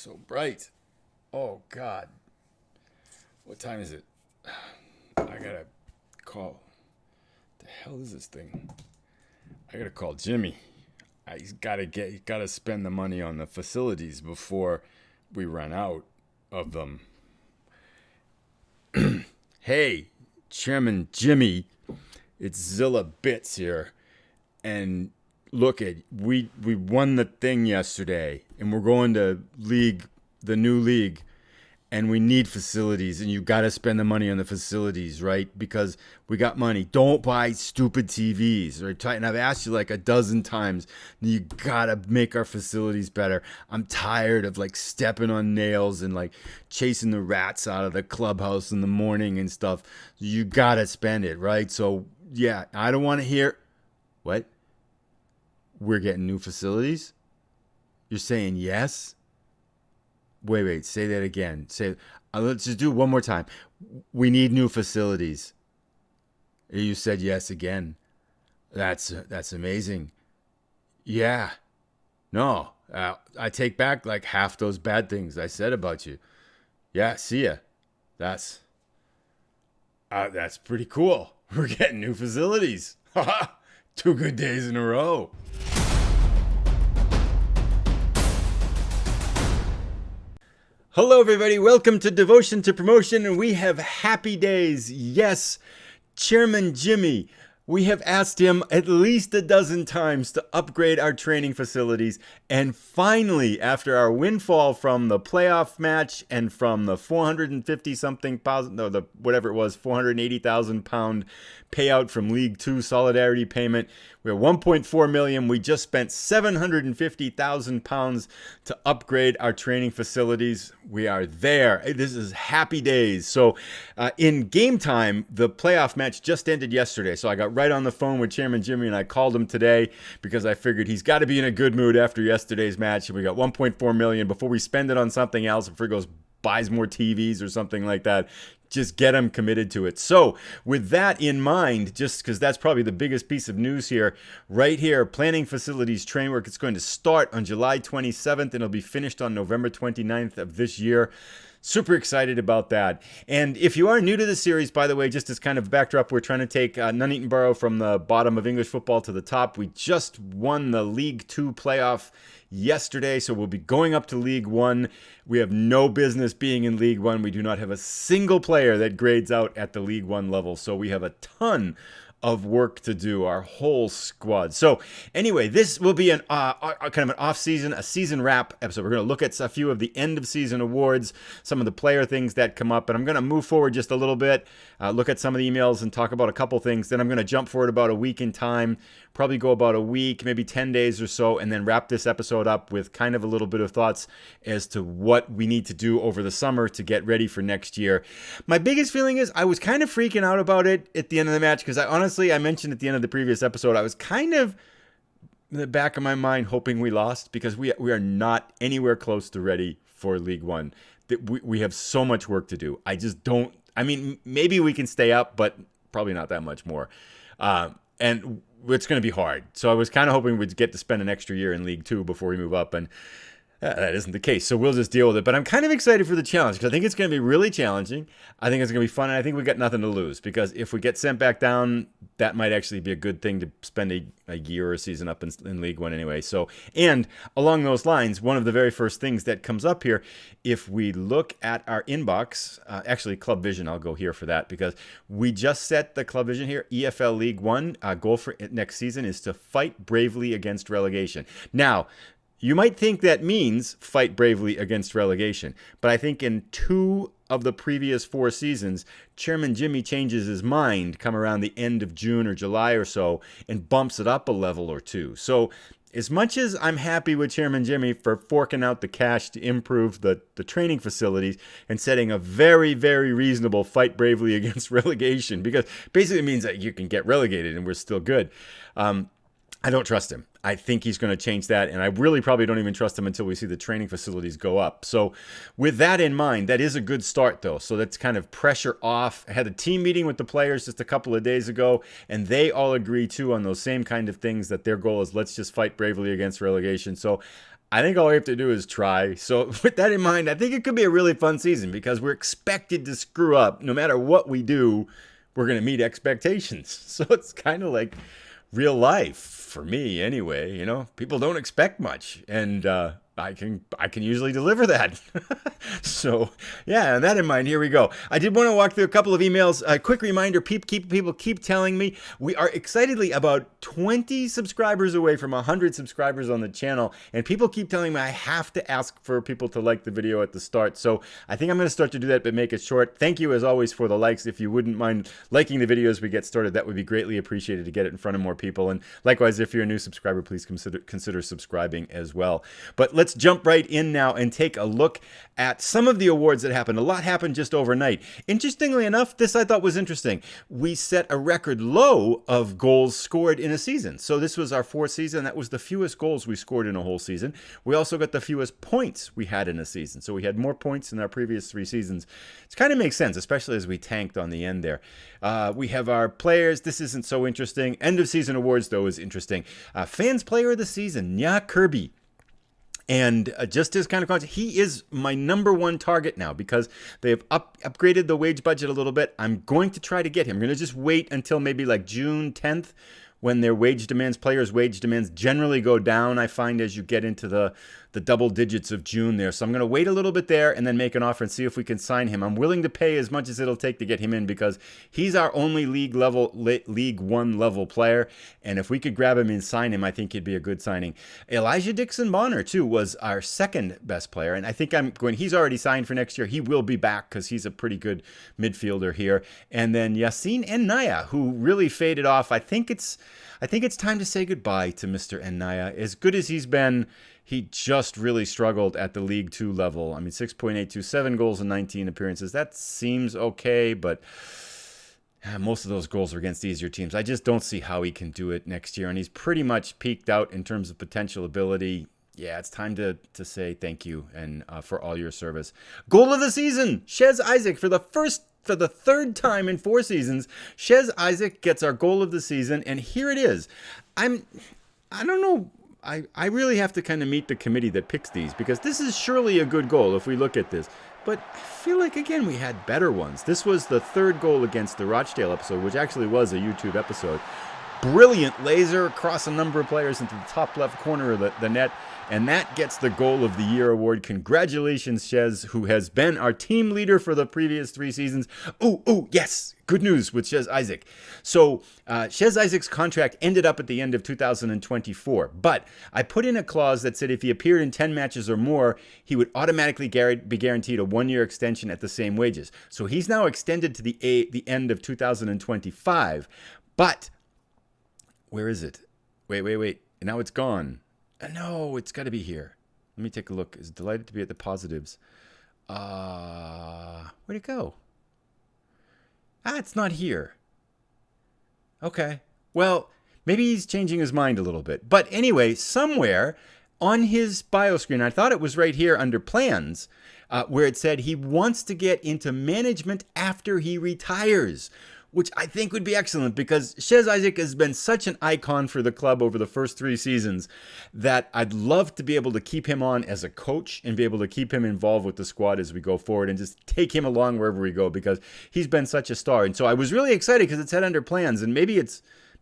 so bright. Oh, God. What time is it? I gotta call. The hell is this thing? I gotta call Jimmy. He's gotta spend the money on the facilities before we run out of them. Hey, Chairman Jimmy, it's Zilla Blitz here, and look we won the thing yesterday, and we're going to the new league, and we need facilities, and you got to spend the money on the facilities, right? Because we got money. Don't buy stupid TVs, right? And I've asked you like a dozen times. You got to make our facilities better. I'm tired of like stepping on nails and like chasing the rats out of the clubhouse in the morning and stuff. You got to spend it, right? So yeah, I don't want to hear what? We're getting new facilities? You're saying yes? Wait, say that again. Let's just do it one more time. We need new facilities. You said yes again. That's amazing. Yeah. No, I take back like half those bad things I said about you. Yeah, see ya. That's pretty cool. We're getting new facilities. 2 good days in a row. Hello, everybody. Welcome to Devotion to Promotion, and we have happy days. Yes, Chairman Jimmy. We have asked him at least a dozen times to upgrade our training facilities, and finally, after our windfall from the playoff match and from the 450-something thousand, no, the whatever it was, 480,000 pound payout from League Two solidarity payment, we're 1.4 million. We just spent 750,000 pounds to upgrade our training facilities. We are there. This is happy days. So in game time, the playoff match just ended yesterday. So I got right on the phone with Chairman Jimmy and I called him today because I figured he's got to be in a good mood after yesterday's match. And we got 1.4 million before we spend it on something else. If he goes buys more TVs or something like that, just get them committed to it. So with that in mind, just because that's probably the biggest piece of news here, right here, planning facilities train work. It's going to start on July 27th and it'll be finished on November 29th of this year. Super excited about that. And if you are new to the series, by the way, just as kind of backdrop, we're trying to take Nuneaton Borough from the bottom of English football to the top. We just won the League Two playoff yesterday, so we'll be going up to League One. We have no business being in League One. We do not have a single player that grades out at the League One level, so we have a ton of work to do, our whole squad. So anyway, this will be an kind of an off-season, a season wrap episode. We're going to look at a few of the end-of-season awards, some of the player things that come up, and I'm going to move forward just a little bit, look at some of the emails and talk about a couple things. Then I'm going to jump forward about a week in time, probably go about a week, maybe 10 days or so, and then wrap this episode up with kind of a little bit of thoughts as to what we need to do over the summer to get ready for next year. My biggest feeling is I was kind of freaking out about it at the end of the match because I mentioned at the end of the previous episode, I was kind of in the back of my mind hoping we lost because we are not anywhere close to ready for League One. We have so much work to do. I just don't, I mean, maybe we can stay up, but probably not that much more. And it's going to be hard. So I was kind of hoping we'd get to spend an extra year in League Two before we move up, and that isn't the case. So we'll just deal with it. But I'm kind of excited for the challenge because I think it's going to be really challenging. I think it's going to be fun, and I think we got nothing to lose because if we get sent back down, that might actually be a good thing to spend a year or a season up in League One anyway. So, and along those lines, one of the very first things that comes up here, if we look at our inbox, actually Club Vision, I'll go here for that because we just set the Club Vision here, EFL League One. Goal for next season is to fight bravely against relegation. Now, you might think that means fight bravely against relegation, but I think in 2 of the previous 4 seasons, Chairman Jimmy changes his mind come around the end of June or July or so and bumps it up a level or 2. So as much as I'm happy with Chairman Jimmy for forking out the cash to improve the training facilities and setting a very, very reasonable fight bravely against relegation, because basically it means that you can get relegated and we're still good. I don't trust him. I think he's going to change that, and I really probably don't even trust him until we see the training facilities go up. So with that in mind, that is a good start, though. So that's kind of pressure off. I had a team meeting with the players just a couple of days ago, and they all agree, too, on those same kind of things, that their goal is let's just fight bravely against relegation. So I think all we have to do is try. So with that in mind, I think it could be a really fun season because we're expected to screw up. No matter what we do, we're going to meet expectations. So it's kind of like real life for me anyway. You know, people don't expect much. And I can usually deliver that. So yeah, and that in mind, here we go. I did want to walk through a couple of emails. A quick reminder, people keep telling me we are excitedly about 20 subscribers away from 100 subscribers on the channel, and people keep telling me I have to ask for people to like the video at the start. So I think I'm going to start to do that, but make it short. Thank you as always for the likes. If you wouldn't mind liking the video as we get started, that would be greatly appreciated to get it in front of more people. And likewise, if you're a new subscriber, please consider subscribing as well. But let's jump right in now and take a look at some of the awards that happened. A lot happened just overnight. Interestingly enough, this I thought was interesting. We set a record low of goals scored in a season. So this was our fourth season. That was the fewest goals we scored in a whole season. We also got the fewest points we had in a season. So we had more points in our previous 3 seasons. It kind of makes sense, especially as we tanked on the end there. We have our players. This isn't so interesting. End of season awards, though, is interesting. Fans Player of the Season, Nya Kirby. And just as kind of context, he is my #1 target now because they have upgraded the wage budget a little bit. I'm going to try to get him. I'm going to just wait until maybe like June 10th when their players' wage demands generally go down, I find, as you get into the double digits of June there. So I'm going to wait a little bit there and then make an offer and see if we can sign him. I'm willing to pay as much as it'll take to get him in because he's our only League 1 level player. And if we could grab him and sign him, I think he'd be a good signing. Elijah Dixon-Bonner, too, was our second best player. And I think he's already signed for next year. He will be back because he's a pretty good midfielder here. And then Yassine Naya, who really faded off. I think it's time to say goodbye to Mr. Naya. As good as he's been, he just really struggled at the League 2 level. I mean, 6.827 goals in 19 appearances. That seems okay, but most of those goals are against easier teams. I just don't see how he can do it next year, and he's pretty much peaked out in terms of potential ability. Yeah, it's time to say thank you and for all your service. Goal of the season, Shez Isaac. For the third time in 4 seasons, Shez Isaac gets our goal of the season, and here it is. I don't know. I really have to kind of meet the committee that picks these because this is surely a good goal if we look at this. But I feel like, again, we had better ones. This was the 3rd goal against the Rochdale episode, which actually was a YouTube episode. Brilliant laser across a number of players into the top left corner of the net. And that gets the Goal of the Year award. Congratulations, Shez, who has been our team leader for the previous 3 seasons. Oh, yes. Good news with Shez Isaac. So Shez Isaac's contract ended up at the end of 2024. But I put in a clause that said if he appeared in 10 matches or more, he would automatically be guaranteed a 1-year extension at the same wages. So he's now extended to the end of 2025. But where is it? Wait. Now it's gone. No, it's got to be here. Let me take a look. Is delighted to be at the positives. Where'd it go? It's not here. Okay. Well, maybe he's changing his mind a little bit. But anyway, somewhere on his bio screen, I thought it was right here under plans, where it said he wants to get into management after he retires, which I think would be excellent because Shez Isaac has been such an icon for the club over the first 3 seasons that I'd love to be able to keep him on as a coach and be able to keep him involved with the squad as we go forward and just take him along wherever we go because he's been such a star. And so I was really excited because it said under plans, and maybe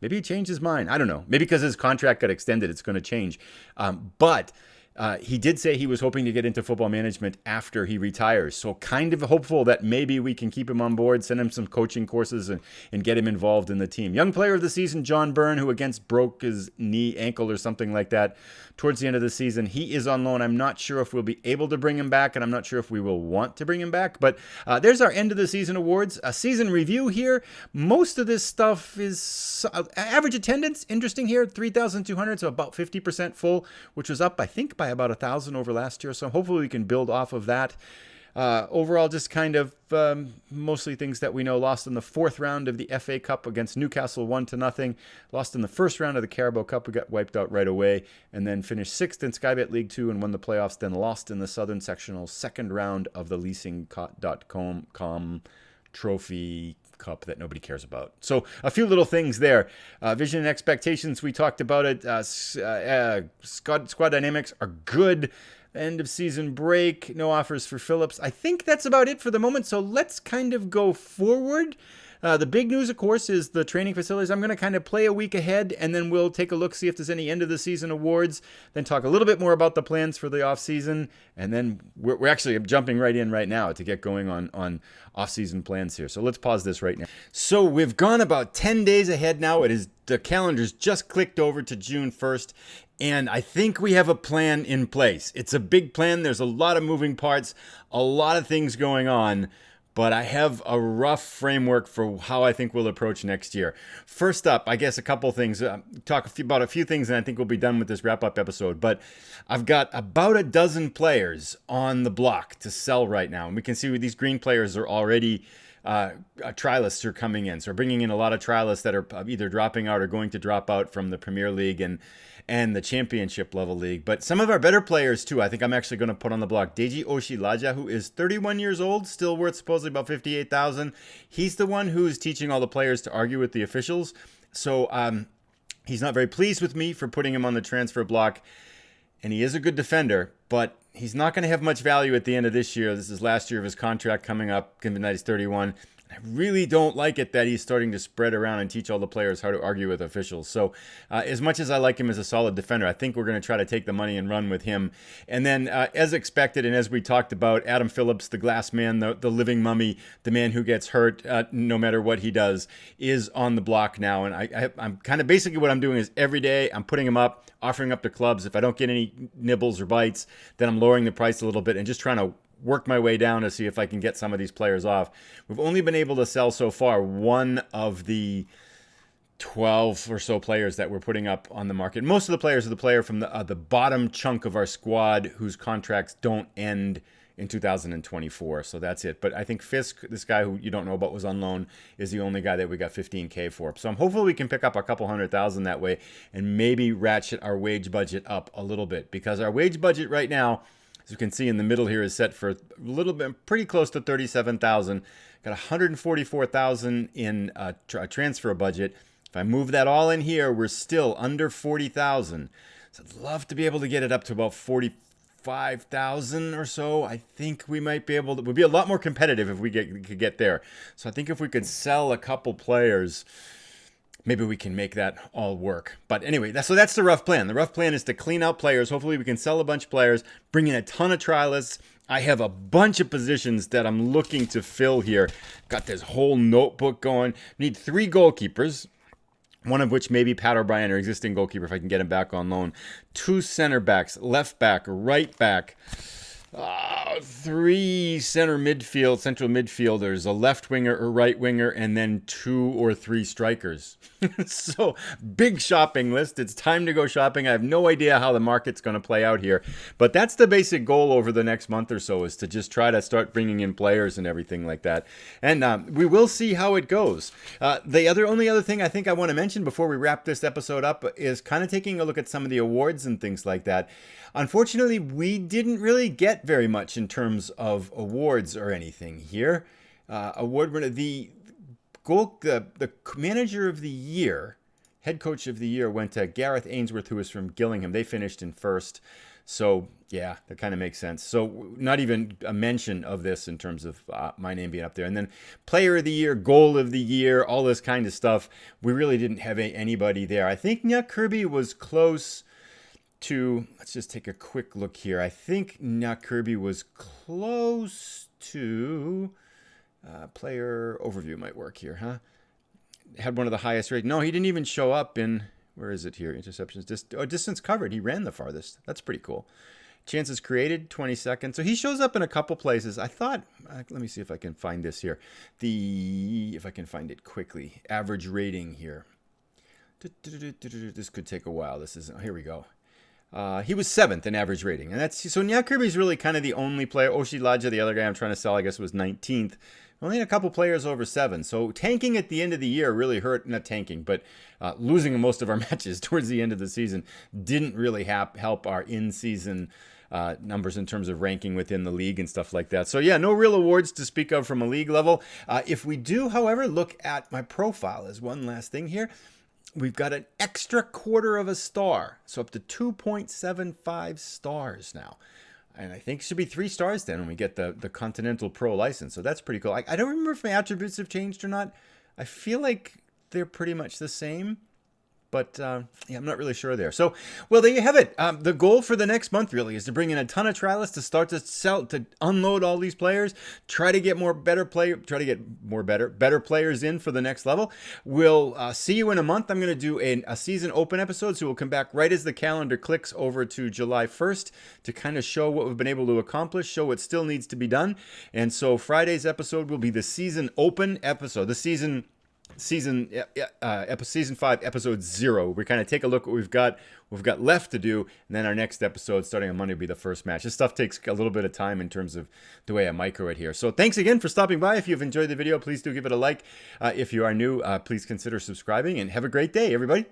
he changed his mind. I don't know. Maybe because his contract got extended, it's going to change. But he did say he was hoping to get into football management after he retires. So kind of hopeful that maybe we can keep him on board, send him some coaching courses and get him involved in the team. Young player of the season, John Byrne, who broke his ankle or something like that towards the end of the season. He is on loan. I'm not sure if we'll be able to bring him back, and I'm not sure if we will want to bring him back. But there's our end of the season awards. A season review here. Most of this stuff is average attendance. Interesting here, 3,200, so about 50% full, which was up, I think, by about 1,000 over last year. So hopefully we can build off of that. Overall, just kind of mostly things that we know. Lost in the 4th round of the FA Cup against Newcastle 1-0. Lost in the 1st round of the Carabao Cup. We got wiped out right away. And then finished 6th in Sky Bet League 2 and won the playoffs. Then lost in the Southern Sectional 2nd round of the Leasing.com Trophy Cup that nobody cares about. So a few little things there. Vision and expectations, we talked about it. Squad dynamics are good. End of season break, no offers for Phillips. I think that's about it for the moment. So let's kind of go forward. The big news, of course, is the training facilities. I'm going to kind of play a week ahead, and then we'll take a look, see if there's any end of the season awards, then talk a little bit more about the plans for the off season, and then we're actually jumping right in right now to get going on off season plans here. So let's pause this right now. So we've gone about 10 days ahead now. The calendar's just clicked over to June 1st. And I think we have a plan in place. It's a big plan. There's a lot of moving parts, a lot of things going on. But I have a rough framework for how I think we'll approach next year. First up, I guess a couple things. Talk about a few things, and I think we'll be done with this wrap-up episode. But I've got about a dozen players on the block to sell right now. And we can see these green players are already trialists are coming in. So we're bringing in a lot of trialists that are either dropping out or going to drop out from the Premier League and the championship level league. But some of our better players too, I think I'm actually going to put on the block. Deji Oshilaja, who is 31 years old, still worth supposedly about 58,000. He's the one who's teaching all the players to argue with the officials. So he's not very pleased with me for putting him on the transfer block. And he is a good defender, but he's not going to have much value at the end of this year. This is last year of his contract coming up, given that he's 31. I really don't like it that he's starting to spread around and teach all the players how to argue with officials. So as much as I like him as a solid defender, I think we're going to try to take the money and run with him. And then as expected, and as we talked about, Adam Phillips, the glass man, the living mummy, the man who gets hurt no matter what he does, is on the block now. And I'm kind of basically what I'm doing is every day I'm putting him up, offering up to clubs. If I don't get any nibbles or bites, then I'm lowering the price a little bit and just trying to work my way down to see if I can get some of these players off. We've only been able to sell so far one of the 12 or so players that we're putting up on the market. Most of the players are the player from the bottom chunk of our squad whose contracts don't end in 2024. So that's it. But I think Fisk, this guy who you don't know about was on loan, is the only guy that we got 15K for. So I'm hopeful we can pick up a couple 100,000 that way and maybe ratchet our wage budget up a little bit, because our wage budget right now, as you can see in the middle here, is set for a little bit, pretty close to 37,000. Got 144,000 in a transfer budget. If I move that all in here, we're still under 40,000. So I'd love to be able to get it up to about 45,000 or so. I think we might be able to. We'd be a lot more competitive if we could get there. So I think if we could sell a couple players, maybe we can make that all work. But anyway, so that's the rough plan. The rough plan is to clean out players. Hopefully we can sell a bunch of players, bring in a ton of trialists. I have a bunch of positions that I'm looking to fill here. Got this whole notebook going. Need 3 goalkeepers, one of which may be Pat O'Brien, our existing goalkeeper, if I can get him back on loan. 2 center backs, left back, right back. 3 central midfielders, a left winger or right winger, and then 2 or 3 strikers. So big shopping list. It's time to go shopping. I have no idea how the market's going to play out here, but that's the basic goal over the next month or so, is to just try to start bringing in players and everything like that. And we will see how it goes. The only other thing I think I want to mention before we wrap this episode up is kind of taking a look at some of the awards and things like that. Unfortunately, we didn't really get very much in terms of awards or anything here. Award winner, the manager of the year, head coach of the year, went to Gareth Ainsworth, who was from Gillingham. They finished in first. So yeah, that kind of makes sense. So not even a mention of this in terms of my name being up there. And then player of the year, goal of the year, all this kind of stuff. We really didn't have anybody there. I think Nya Kirby was close to, let's just take a quick look here. I think Nya Kirby was close to, player overview might work here, huh? Had one of the highest rates. No, he didn't even show up in, where is it here? Interceptions, distance covered. He ran the farthest. That's pretty cool. Chances created, 22nd. So he shows up in a couple places. I thought, let me see if I can find this here. If I can find it quickly. Average rating here. This could take a while. Here we go. He was 7th in average rating. And so Nya Kirby's really kind of the only player. Oshilaja, the other guy I'm trying to sell, I guess was 19th. Only a couple players over 7. So tanking at the end of the year really hurt. Not tanking, but losing most of our matches towards the end of the season didn't really help our in-season numbers in terms of ranking within the league and stuff like that. So yeah, no real awards to speak of from a league level. If we do, however, look at my profile as one last thing here. We've got an extra quarter of a star, so up to 2.75 stars now. And I think it should be 3 stars then when we get the Continental Pro license. So that's pretty cool. I don't remember if my attributes have changed or not. I feel like they're pretty much the same. But yeah, I'm not really sure there. So, well, there you have it. The goal for the next month really is to bring in a ton of trialists to start to sell, to unload all these players, try to get better players in for the next level. We'll see you in a month. I'm going to do a season open episode, so we'll come back right as the calendar clicks over to July 1st to kind of show what we've been able to accomplish, show what still needs to be done. And so Friday's episode will be the season open episode, the season 5 episode 0. We kind of take a look at what we've got left to do, and then our next episode starting on Monday will be the first match. This stuff takes a little bit of time in terms of the way I micro it here. So thanks again for stopping by. If you've enjoyed the video, please do give it a like. If you are new, please consider subscribing, and have a great day, everybody.